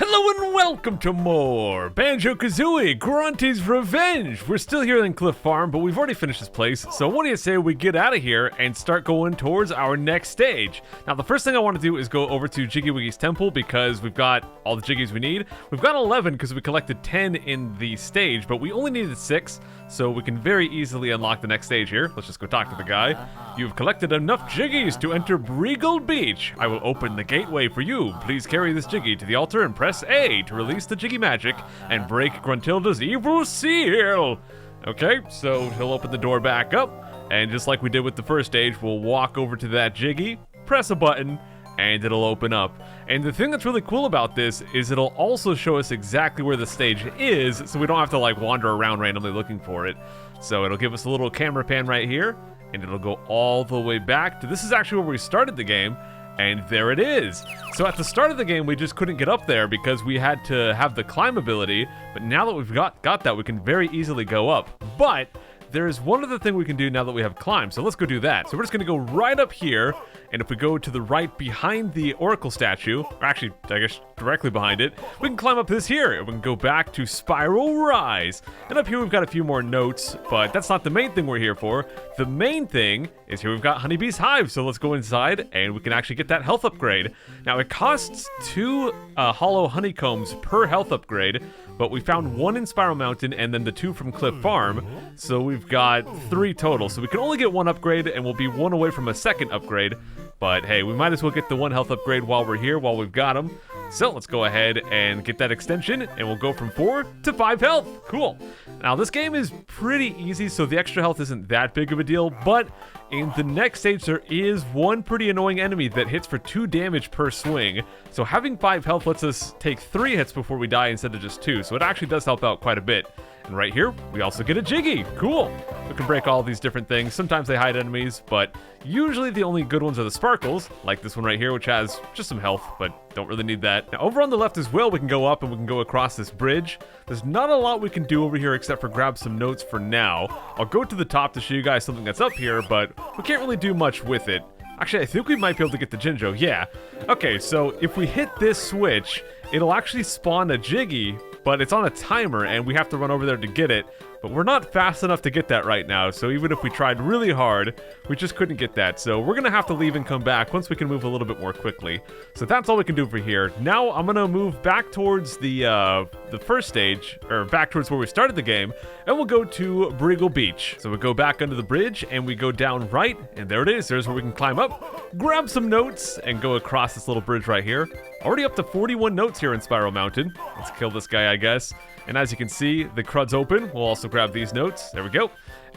Hello and welcome to more Banjo Kazooie, Grunty's Revenge. We're still here in Cliff Farm, but we've already finished this place. So what do you say we get out of here and start going towards our next stage? Now the first thing I want to do is go over to Jiggy Wiggy's temple because we've got all the Jiggies we need. We've got 11 because we collected 10 in the stage, but we only needed 6. So we can very easily unlock the next stage here. Let's just go talk to the guy. You've collected enough Jiggies to enter Breegull Beach. I will open the gateway for you. Please carry this Jiggy to the altar and press A to release the Jiggy magic and break Gruntilda's evil seal. Okay, so he'll open the door back up, and just like we did with the first stage, we'll walk over to that Jiggy, press a button, and it'll open up. And the thing that's really cool about this is it'll also show us exactly where the stage is, so we don't have to like wander around randomly looking for it. So it'll give us a little camera pan right here, and it'll go all the way back to, this is actually where we started the game, and there it is. So at the start of the game, we just couldn't get up there because we had to have the climb ability, but now that we've got that, we can very easily go up. But there's one other thing we can do now that we have climb, so let's go do that. So we're just gonna go right up here, and if we go to the right behind the Oracle statue, or actually, I guess directly behind it, we can climb up this here, and we can go back to Spiral Rise. And up here we've got a few more notes, but that's not the main thing we're here for. The main thing is here we've got Honeybee's Hive, so let's go inside, and we can actually get that health upgrade. Now it costs 2 hollow honeycombs per health upgrade, but we found 1 in Spiral Mountain and then the 2 from Cliff Farm, so we've got 3 total. So we can only get 1 upgrade, and we'll be 1 away from a second upgrade. But hey, we might as well get the 1 health upgrade while we're here, while we've got them. So let's go ahead and get that extension, and we'll go from 4 to 5 health. Cool. Now this game is pretty easy, so the extra health isn't that big of a deal, but in the next stage there is one pretty annoying enemy that hits for 2 damage per swing. So having 5 health lets us take 3 hits before we die instead of just 2, so it actually does help out quite a bit. And right here, we also get a Jiggy. Cool. We can break all these different things. Sometimes they hide enemies, but usually the only good ones are the sparkles, like this one right here, which has just some health, but don't really need that. Now, over on the left as well, we can go up and we can go across this bridge. There's not a lot we can do over here except for grab some notes for now. I'll go to the top to show you guys something that's up here, but we can't really do much with it. Actually, I think we might be able to get the Jinjo, yeah. Okay, so if we hit this switch, it'll actually spawn a Jiggy, but it's on a timer and we have to run over there to get it. But we're not fast enough to get that right now, so even if we tried really hard, we just couldn't get that. So we're gonna have to leave and come back once we can move a little bit more quickly. So that's all we can do for here. Now I'm gonna move back towards the first stage, or back towards where we started the game, and we'll go to Breegull Beach. So we go back under the bridge and we go down right, and there it is. There's where we can climb up, grab some notes, and go across this little bridge right here. Already up to 41 notes here in Spiral Mountain. Let's kill this guy, I guess. And as you can see, the crud's open. We'll also grab these notes. There we go.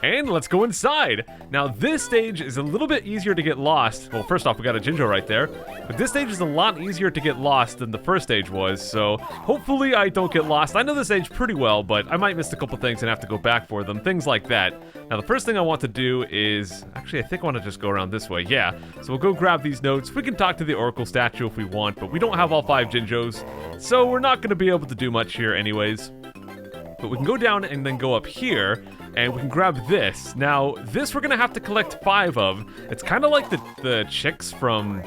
And let's go inside. Now, this stage is a little bit easier to get lost. Well, first off, we got a Jinjo right there. But this stage is a lot easier to get lost than the first stage was. So hopefully I don't get lost. I know this stage pretty well, but I might miss a couple things and have to go back for them. Things like that. Now, the first thing I want to do is... Actually, I think I want to just go around this way. Yeah. So we'll go grab these notes. We can talk to the Oracle statue if we want, but we don't have all 5 Jinjos. So we're not going to be able to do much here anyways. But we can go down and then go up here, and we can grab this. Now, this we're gonna have to collect 5 of. It's kind of like the chicks from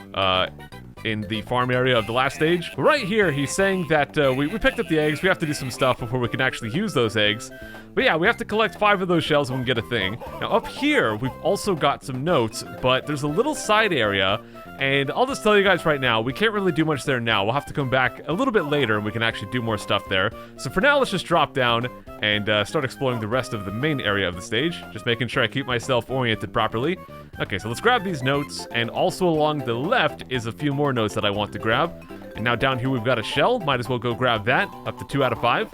in the farm area of the last stage. Right here, he's saying that we picked up the eggs. We have to do some stuff before we can actually use those eggs. But yeah, we have to collect 5 of those shells and we can get a thing. Now, up here, we've also got some notes, but there's a little side area. And I'll just tell you guys right now, we can't really do much there now. We'll have to come back a little bit later and we can actually do more stuff there. So for now, let's just drop down and start exploring the rest of the main area of the stage. Just making sure I keep myself oriented properly. Okay, so let's grab these notes. And also along the left is a few more notes that I want to grab. And now down here, we've got a shell. Might as well go grab that. Up to 2 out of 5.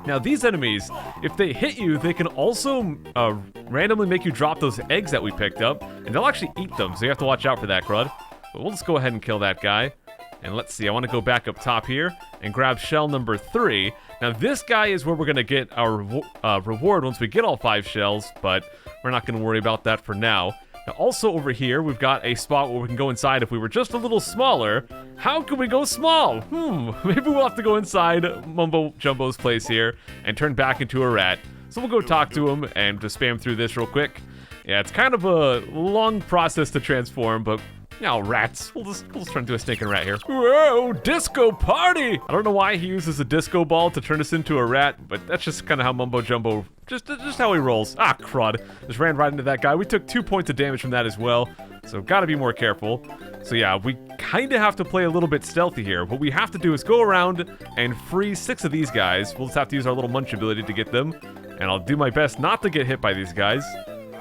Now, these enemies, if they hit you, they can also randomly make you drop those eggs that we picked up, and they'll actually eat them, so you have to watch out for that, crud. But we'll just go ahead and kill that guy. And let's see, I want to go back up top here and grab shell number 3. Now, this guy is where we're going to get our reward once we get all 5 shells, but we're not going to worry about that for now. Now, also over here, we've got a spot where we can go inside if we were just a little smaller. How can we go small? Maybe we'll have to go inside Mumbo Jumbo's place here and turn back into a rat. So we'll go talk to him and just spam through this real quick. Yeah, it's kind of a long process to transform, but No, rats. We'll just try and do a snake and rat here. Whoa, disco party! I don't know why he uses a disco ball to turn us into a rat, but that's just kind of how Mumbo Jumbo, just how he rolls. Ah, crud. Just ran right into that guy. We took 2 points of damage from that as well, so gotta be more careful. So yeah, we kind of have to play a little bit stealthy here. What we have to do is go around and freeze 6 of these guys. We'll just have to use our little munch ability to get them, and I'll do my best not to get hit by these guys.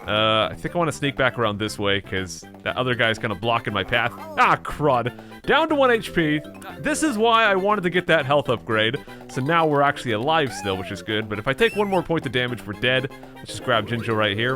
I think I want to sneak back around this way, because that other guy's kind of blocking my path. Ah, crud. Down to 1 HP. This is why I wanted to get that health upgrade. So now we're actually alive still, which is good. But if I take 1 more point of damage, we're dead. Let's just grab Jinjo right here.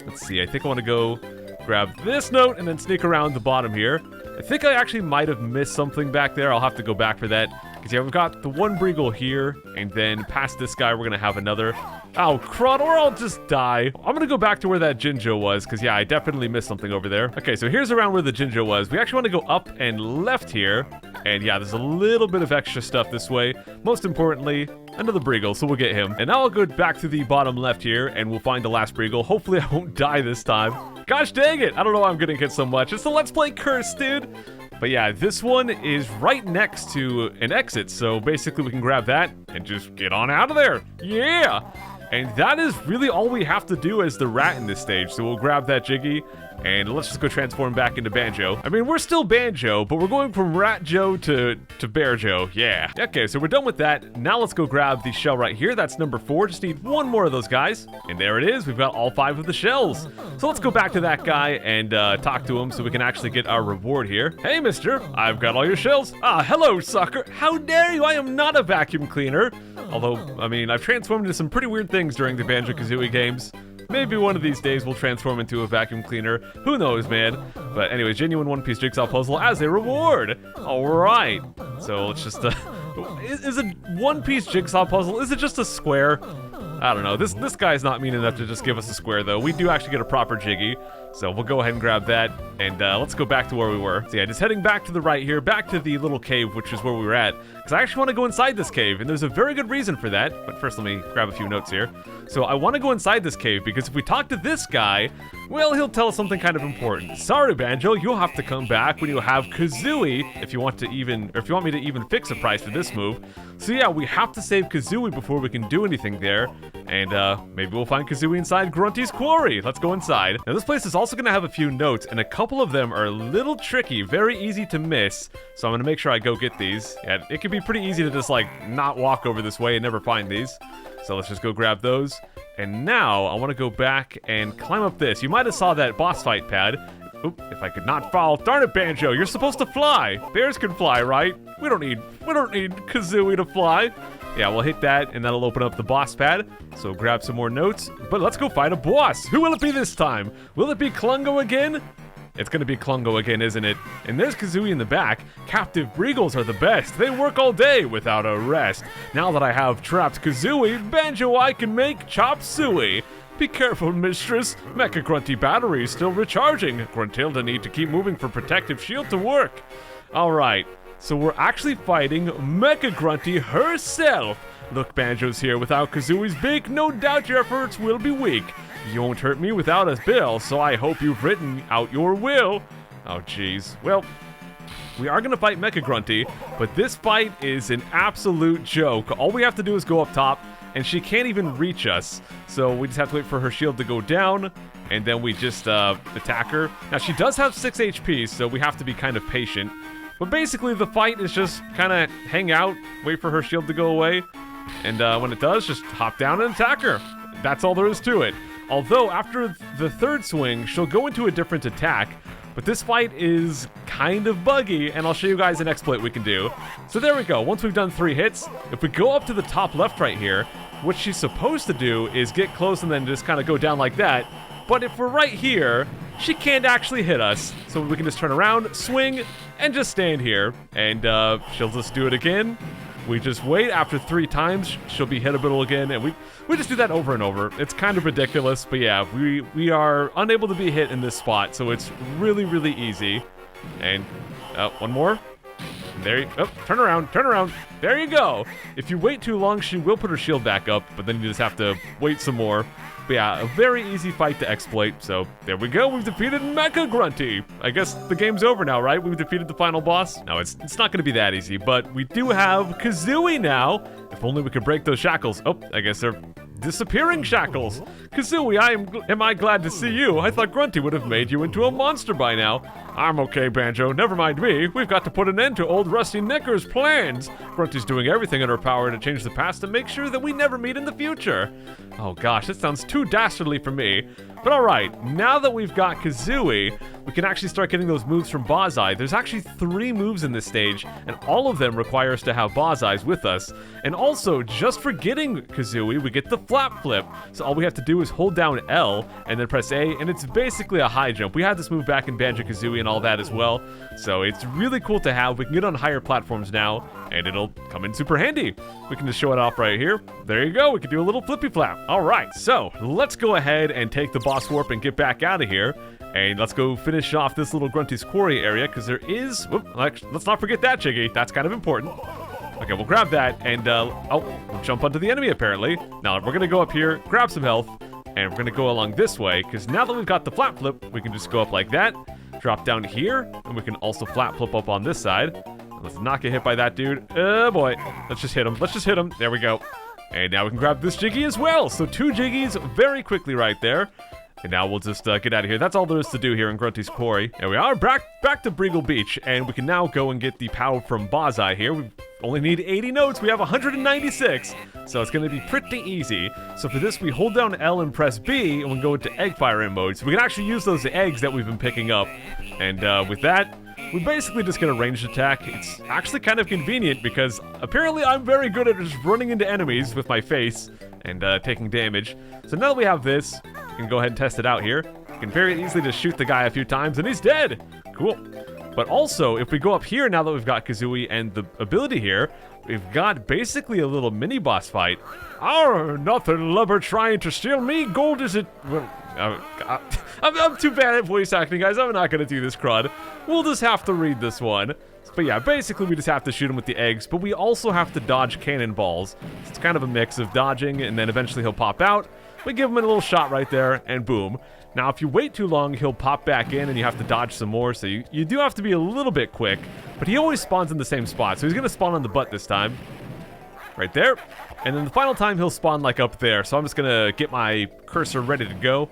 Let's see, I think I want to go grab this note and then sneak around the bottom here. I think I actually might have missed something back there. I'll have to go back for that. Because yeah, we've got the 1 Breegull here, and then past this guy, we're going to have another. Oh, crud, or I'll just die. I'm going to go back to where that Jinjo was, because yeah, I definitely missed something over there. Okay, so here's around where the Jinjo was. We actually want to go up and left here. And yeah, there's a little bit of extra stuff this way. Most importantly, another Breegull, so we'll get him. And now I'll go back to the bottom left here, and we'll find the last Breegull. Hopefully I won't die this time. Gosh dang it, I don't know why I'm getting hit so much. It's the Let's Play curse, dude. But yeah, this one is right next to an exit, so basically we can grab that and just get on out of there. Yeah! And that is really all we have to do as the rat in this stage, so we'll grab that Jiggy, and let's just go transform back into Banjo. I mean, we're still Banjo, but we're going from Rat Joe to Bear Joe, yeah. Okay, so we're done with that. Now let's go grab the shell right here. That's number 4. Just need 1 more of those guys. And there it is. We've got all 5 of the shells. So let's go back to that guy and talk to him so we can actually get our reward here. Hey, mister, I've got all your shells. Ah, hello, sucker. How dare you? I am not a vacuum cleaner. Although, I mean, I've transformed into some pretty weird things during the Banjo Kazooie games. Maybe one of these days we'll transform into a vacuum cleaner. Who knows, man? But anyway, genuine one-piece jigsaw puzzle as a reward. All right. So let's just, is it one-piece jigsaw puzzle? Is it just a square? I don't know. This guy's not mean enough to just give us a square, though. We do actually get a proper Jiggy. So we'll go ahead and grab that, and let's go back to where we were. So yeah, just heading back to the right here, back to the little cave, which is where we were at. Because I actually want to go inside this cave, and there's a very good reason for that. But first, let me grab a few notes here. So I want to go inside this cave, because if we talk to this guy, well, he'll tell us something kind of important. Sorry, Banjo, you'll have to come back when you have Kazooie, if you want me to even fix a price for this move. So yeah, we have to save Kazooie before we can do anything there. And maybe we'll find Kazooie inside Grunty's quarry. Let's go inside. Now this place is also going to have a few notes, and a couple of them are a little tricky, very easy to miss. So I'm going to make sure I go get these. Yeah, it can be pretty easy to just like not walk over this way and never find these. So let's just go grab those. And now I want to go back and climb up this. You might have saw that boss fight pad. Oop, if I could not fall. Darn it, Banjo, you're supposed to fly. Bears can fly, right? We don't need Kazooie to fly. Yeah, we'll hit that, and that'll open up the boss pad. So grab some more notes. But let's go fight a boss. Who will it be this time? Will it be Klungo again? It's gonna be Klungo again, isn't it? And there's Kazooie in the back. Captive Breegulls are the best. They work all day without a rest. Now that I have trapped Kazooie, Banjo I can make chop suey. Be careful, mistress. Mecha Grunty battery is still recharging. Gruntilda need to keep moving for protective shield to work. Alright, so we're actually fighting Mecha Grunty herself. Look, Banjo's here without Kazooie's beak. No doubt your efforts will be weak. You won't hurt me without a bill, so I hope you've written out your will. Oh, jeez. Well, we are going to fight Mecha Grunty, but this fight is an absolute joke. All we have to do is go up top, and she can't even reach us. So we just have to wait for her shield to go down, and then we just attack her. Now, she does have 6 HP, so we have to be kind of patient. But basically, the fight is just kind of hang out, wait for her shield to go away, and when it does, just hop down and attack her. That's all there is to it. Although, after the 3rd swing, she'll go into a different attack, but this fight is kind of buggy, and I'll show you guys an exploit we can do. So there we go. Once we've done 3 hits, if we go up to the top left right here, what she's supposed to do is get close and then just kind of go down like that. But if we're right here, she can't actually hit us. So we can just turn around, swing, and just stand here. And she'll just do it again. We just wait. After 3 times, she'll be hittable again, and we just do that over and over. It's kind of ridiculous, but yeah, we are unable to be hit in this spot, so it's really, really easy. And one more. There you go. Oh, turn around, turn around. There you go. If you wait too long, she will put her shield back up, but then you just have to wait some more. But yeah, a very easy fight to exploit. So there we go. We've defeated Mecha Grunty. I guess the game's over now, right? We've defeated the final boss. No, it's not going to be that easy, but we do have Kazooie now. If only we could break those shackles. Oh, I guess they're disappearing shackles. Kazooie, am I glad to see you. I thought Grunty would have made you into a monster by now. I'm okay, Banjo. Never mind me. We've got to put an end to old Rusty Necker's plans. Grunty's doing everything in her power to change the past and make sure that we never meet in the future. Oh gosh, that sounds too dastardly for me. But alright, now that we've got Kazooie, we can actually start getting those moves from Bozai. There's actually 3 moves in this stage, and all of them require us to have Bozai's with us. And also, just for getting Kazooie, we get the flap flip. So all we have to do is hold down L, and then press A, and it's basically a high jump. We had this move back in Banjo Kazooie and all that as well. So it's really cool to have. We can get on higher platforms now, and it'll come in super handy. We can just show it off right here. There you go, we can do a little flippy flap. Alright, so let's go ahead and take the boss warp and get back out of here. And let's go finish off this little Grunty's Quarry area, because there is... Whoop, let's not forget that, Jiggy. That's kind of important. Okay, we'll grab that, and we'll jump onto the enemy, apparently. Now, we're going to go up here, grab some health, and we're going to go along this way, because now that we've got the flap flip, we can just go up like that, drop down here, and we can also flap flip up on this side. Let's not get hit by that dude. Oh, boy. Let's just hit him. Let's just hit him. There we go. And now we can grab this Jiggy as well. So 2 Jiggies very quickly right there. And now we'll just get out of here. That's all there is to do here in Grunty's Quarry. There we are, back to Breegull Beach, and we can now go and get the power from Bozai here. We only need 80 notes. We have 196, so it's going to be pretty easy. So for this, we hold down L and press B, and we'll go into egg firing mode. So we can actually use those eggs that we've been picking up. And with that, we're basically just going to ranged attack. It's actually kind of convenient because apparently I'm very good at just running into enemies with my face and taking damage. So now that we have this, we can go ahead and test it out here. You can very easily just shoot the guy a few times and he's dead. Cool. But also, if we go up here now that we've got Kazooie and the ability here, we've got basically a little mini-boss fight. Arr, nothing lubber trying to steal me. Gold is it... Well, I'm too bad at voice acting, guys. I'm not going to do this crud. We'll just have to read this one. But yeah, basically we just have to shoot him with the eggs, but we also have to dodge cannonballs. It's kind of a mix of dodging, and then eventually he'll pop out. We give him a little shot right there, and boom. Now, if you wait too long, he'll pop back in, and you have to dodge some more, so you do have to be a little bit quick. But he always spawns in the same spot, so he's going to spawn on the butt this time. Right there. And then the final time, he'll spawn, like, up there. So I'm just going to get my cursor ready to go.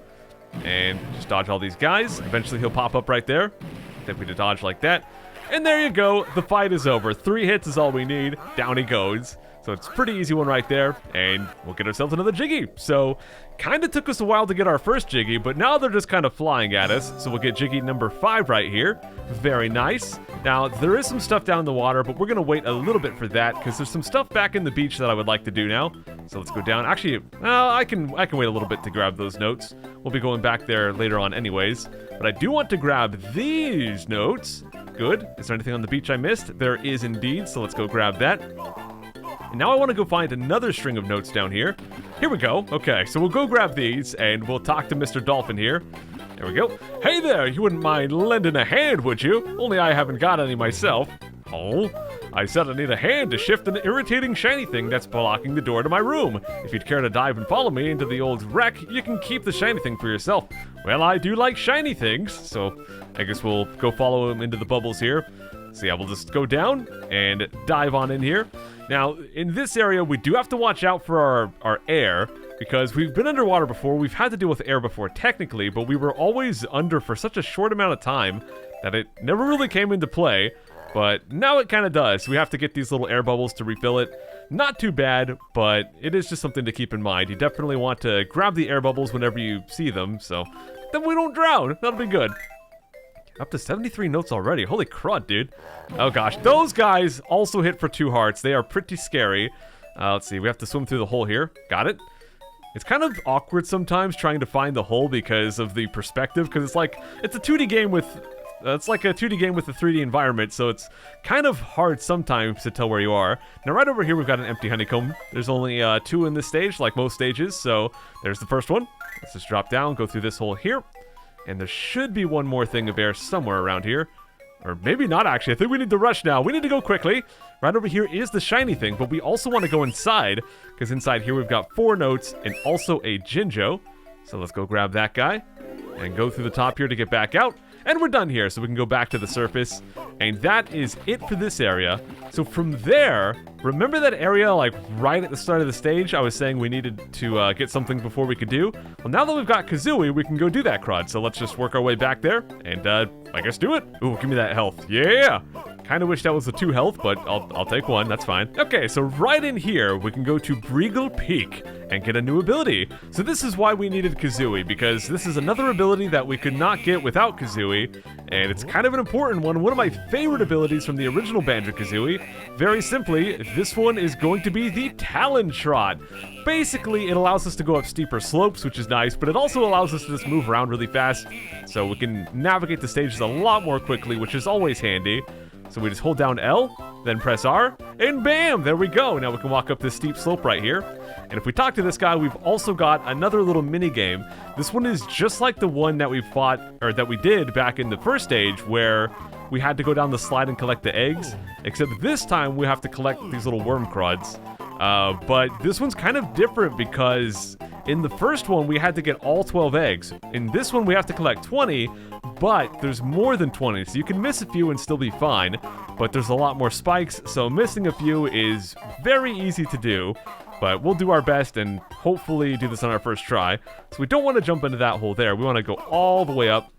And just dodge all these guys. Eventually, he'll pop up right there. Then we dodge like that. And there you go. The fight is over. 3 hits is all we need. Down he goes. So it's a pretty easy one right there. And we'll get ourselves another Jiggy. So kind of took us a while to get our first Jiggy, but now they're just kind of flying at us. So we'll get Jiggy number 5 right here. Very nice. Now, there is some stuff down in the water, but we're going to wait a little bit for that because there's some stuff back in the beach that I would like to do now. So let's go down. Actually, I can wait a little bit to grab those notes. We'll be going back there later on anyways. But I do want to grab these notes. Good. Is there anything on the beach I missed? There is indeed, so let's go grab that. And now I want to go find another string of notes down here. Here we go. Okay, so we'll go grab these, and we'll talk to Mr. Dolphin here. There we go. Hey there, you wouldn't mind lending a hand, would you? Only I haven't got any myself. Oh, I said I need a hand to shift an irritating shiny thing that's blocking the door to my room. If you'd care to dive and follow me into the old wreck, you can keep the shiny thing for yourself. Well, I do like shiny things, so I guess we'll go follow him into the bubbles here. So yeah, we'll just go down and dive on in here. Now, in this area, we do have to watch out for our air, because we've been underwater before. We've had to deal with air before, technically, but we were always under for such a short amount of time that it never really came into play. But now it kind of does. We have to get these little air bubbles to refill it. Not too bad, but it is just something to keep in mind. You definitely want to grab the air bubbles whenever you see them, so then we don't drown. That'll be good. Up to 73 notes already. Holy crud, dude. Oh gosh, those guys also hit for 2 hearts. They are pretty scary. Let's see, we have to swim through the hole here. Got it. It's kind of awkward sometimes trying to find the hole because of the perspective, because it's a 2D game with... it's like a 2D game with a 3D environment, so it's kind of hard sometimes to tell where you are. Now, right over here, we've got an empty honeycomb. There's only 2 in this stage, like most stages, so there's the first one. Let's just drop down, go through this hole here. And there should be one more thing of air somewhere around here. Or maybe not, actually. I think we need to rush now. We need to go quickly. Right over here is the shiny thing, but we also want to go inside, because inside here we've got 4 notes and also a Jinjo. So let's go grab that guy and go through the top here to get back out. And we're done here, so we can go back to the surface. And that is it for this area. So from there, remember that area like right at the start of the stage? I was saying we needed to get something before we could do? Well, now that we've got Kazooie, we can go do that crud. So let's just work our way back there and I guess do it. Ooh, give me that health. Yeah! Kind of wish that was a 2 health, but I'll take 1. That's fine. Okay, so right in here, we can go to Breegull Peak and get a new ability. So this is why we needed Kazooie, because this is another ability that we could not get without Kazooie, and it's kind of an important one of my favorite abilities from the original Banjo Kazooie. Very simply, this one is going to be the Talon Trot. Basically, it allows us to go up steeper slopes, which is nice, but it also allows us to just move around really fast, so we can navigate the stages a lot more quickly, which is always handy. So we just hold down L, then press R, and bam! There we go. Now we can walk up this steep slope right here. And if we talk to this guy, we've also got another little mini game. This one is just like the one that we fought, or that we did back in the first stage, where we had to go down the slide and collect the eggs. Except this time we have to collect these little worm cruds. But this one's kind of different because in the first one we had to get all 12 eggs. In this one we have to collect 20, but there's more than 20, so you can miss a few and still be fine. But there's a lot more spikes, so missing a few is very easy to do. But we'll do our best and hopefully do this on our first try. So we don't want to jump into that hole there. We want to go all the way up,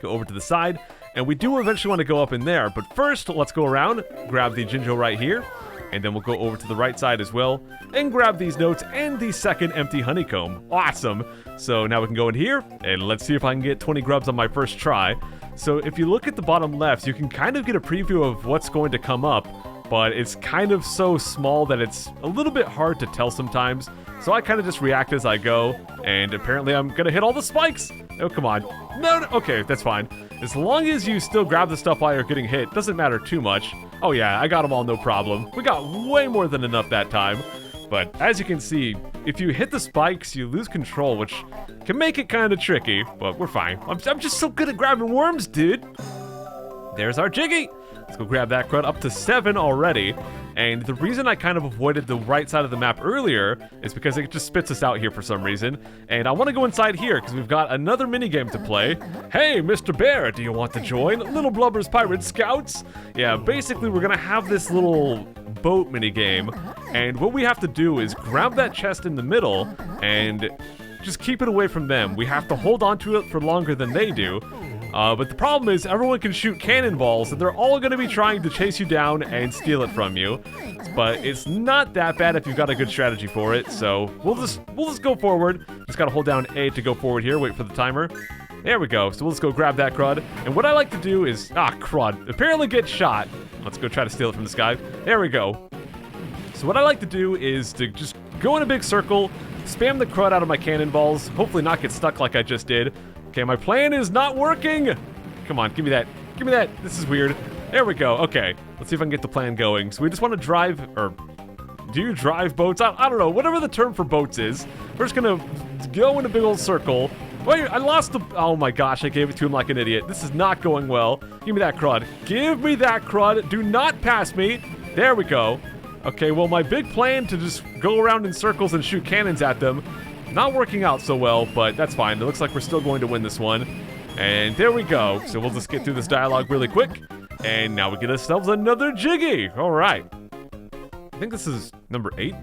go over to the side, and we do eventually want to go up in there. But first, let's go around, grab the Jinjo right here, and then we'll go over to the right side as well and grab these notes and the second empty honeycomb. Awesome. So now we can go in here and let's see if I can get 20 grubs on my first try. So if you look at the bottom left, you can kind of get a preview of what's going to come up, but it's kind of so small that it's a little bit hard to tell sometimes. So I kind of just react as I go, and apparently I'm gonna hit all the spikes. Oh, come on. No, okay, that's fine. As long as you still grab the stuff while you're getting hit, doesn't matter too much. Oh yeah, I got them all, no problem. We got way more than enough that time. But as you can see, if you hit the spikes, you lose control, which can make it kind of tricky, but we're fine. I'm just so good at grabbing worms, dude. There's our Jiggy. Let's go grab that crud, up to 7 already. And the reason I kind of avoided the right side of the map earlier is because it just spits us out here for some reason. And I want to go inside here because we've got another minigame to play. Hey, Mr. Bear, do you want to join Little Blubber's Pirate Scouts? Yeah, basically we're going to have this little boat minigame. And what we have to do is grab that chest in the middle and just keep it away from them. We have to hold on to it for longer than they do. But the problem is everyone can shoot cannonballs and they're all going to be trying to chase you down and steal it from you. But it's not that bad if you've got a good strategy for it, so we'll just go forward. Just gotta hold down A to go forward here, wait for the timer. There we go, so we'll just go grab that crud. And what I like to do is, crud, apparently get shot. Let's go try to steal it from this guy. There we go. So what I like to do is to just go in a big circle, spam the crud out of my cannonballs, hopefully not get stuck like I just did. Okay, my plan is not working. Come on, give me that. Give me that. This is weird. There we go. Okay, let's see if I can get the plan going. So we just want to drive, or do you drive boats? I don't know. Whatever the term for boats is. We're just going to go in a big old circle. Wait, I lost the... Oh my gosh, I gave it to him like an idiot. This is not going well. Give me that crud. Give me that crud. Do not pass me. There we go. Okay, well, my big plan to just go around in circles and shoot cannons at them, not working out so well, but that's fine. It looks like we're still going to win this one. And there we go. So we'll just get through this dialogue really quick. And now we get ourselves another Jiggy. All right. I think this is number 8.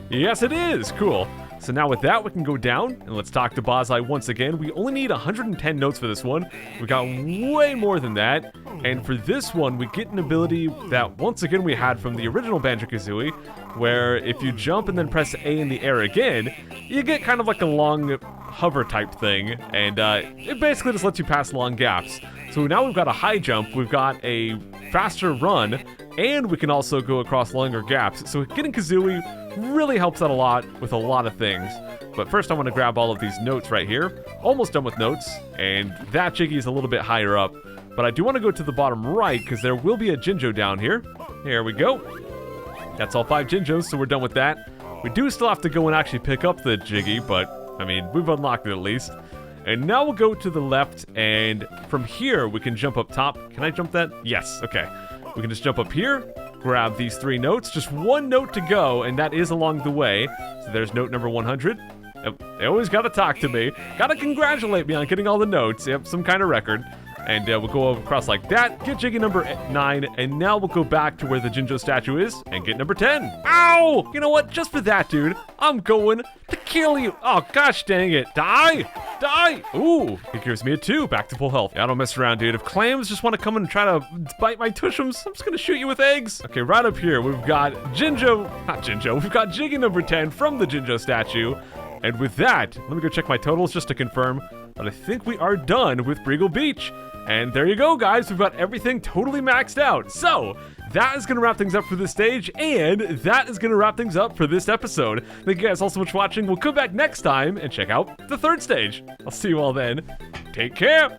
Yes, it is. Cool. So now with that, we can go down and let's talk to Bozai once again. We only need 110 notes for this one. We got way more than that. And for this one, we get an ability that once again we had from the original Banjo Kazooie, where if you jump and then press A in the air again, you get kind of like a long hover type thing. And it basically just lets you pass long gaps. So now we've got a high jump, we've got a faster run, and we can also go across longer gaps. So getting Kazooie really helps out a lot with a lot of things. But first I want to grab all of these notes right here. Almost done with notes, and that Jiggy is a little bit higher up. But I do want to go to the bottom right, because there will be a Jinjo down here. Here we go. That's all 5 Jinjos, so we're done with that. We do still have to go and actually pick up the Jiggy, but, I mean, we've unlocked it at least. And now we'll go to the left, and from here, we can jump up top. Can I jump that? Yes, okay. We can just jump up here, grab these 3 notes. Just 1 note to go, and that is along the way. So there's note number 100. Yep, they always gotta talk to me. Gotta congratulate me on getting all the notes. Yep, some kind of record. And we'll go across like that, get Jiggy number 9, and now we'll go back to where the Jinjo statue is and get number 10. Ow! You know what? Just for that, dude, I'm going to kill you. Oh, gosh dang it. Die! Die! Ooh, it gives me a 2. Back to full health. Yeah, I don't mess around, dude. If clams just want to come and try to bite my tushums, I'm just going to shoot you with eggs. Okay, right up here, we've got we've got Jiggy number 10 from the Jinjo statue. And with that, let me go check my totals just to confirm. But I think we are done with Breegull Beach. And there you go, guys. We've got everything totally maxed out. So that is going to wrap things up for this stage, and that is going to wrap things up for this episode. Thank you guys all so much for watching. We'll come back next time and check out the 3rd stage. I'll see you all then. Take care.